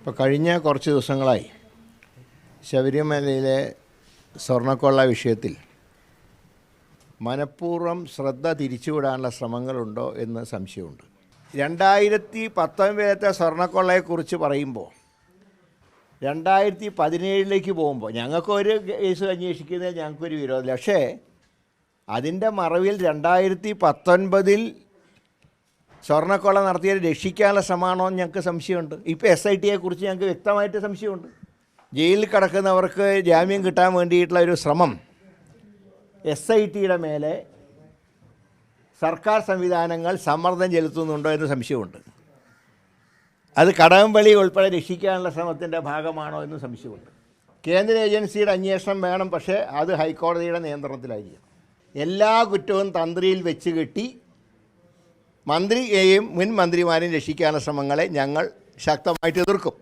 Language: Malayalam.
ഇപ്പോൾ കഴിഞ്ഞ കുറച്ച് ദിവസങ്ങളായി ശബരിമലയിലെ സ്വർണ്ണക്കൊള്ള വിഷയത്തിൽ മനഃപൂർവ്വം ശ്രദ്ധ തിരിച്ചുവിടാനുള്ള ശ്രമങ്ങളുണ്ടോ എന്ന് സംശയമുണ്ട്. 2019 സ്വർണ്ണക്കൊള്ളയെക്കുറിച്ച് പറയുമ്പോൾ 2017 പോകുമ്പോൾ ഞങ്ങൾക്കൊരു കേസ് അന്വേഷിക്കുന്നതിൽ ഞങ്ങൾക്കൊരു വിരോധമില്ല. പക്ഷേ അതിൻ്റെ മറവിൽ 2019 സ്വർണ്ണക്കൊള്ള നടത്തിയത് രക്ഷിക്കാനുള്ള ശ്രമമാണോ എന്ന് ഞങ്ങൾക്ക് സംശയമുണ്ട്. ഇപ്പോൾ SITയെക്കുറിച്ച് ഞങ്ങൾക്ക് വ്യക്തമായിട്ട് സംശയമുണ്ട്. ജയിലിൽ കിടക്കുന്നവർക്ക് ജാമ്യം കിട്ടാൻ വേണ്ടിയിട്ടുള്ള ഒരു ശ്രമം SITയുടെ മേലെ സർക്കാർ സംവിധാനങ്ങൾ സമ്മർദ്ദം ചെലുത്തുന്നുണ്ടോ എന്ന് സംശയമുണ്ട്. അത് കടകംപള്ളി ഉൾപ്പെടെ രക്ഷിക്കാനുള്ള ശ്രമത്തിൻ്റെ ഭാഗമാണോ എന്ന് സംശയമുണ്ട്. കേന്ദ്ര ഏജൻസിയുടെ അന്വേഷണം വേണം, പക്ഷേ അത് ഹൈക്കോടതിയുടെ നിയന്ത്രണത്തിലായിരിക്കും. എല്ലാ കുറ്റവും തന്ത്രിയിൽ വെച്ച് കെട്ടി മന്ത്രിയെയും മുൻ മന്ത്രിമാരെയും രക്ഷിക്കാനുള്ള ശ്രമങ്ങളെ ഞങ്ങൾ ശക്തമായിട്ട് എതിർക്കും.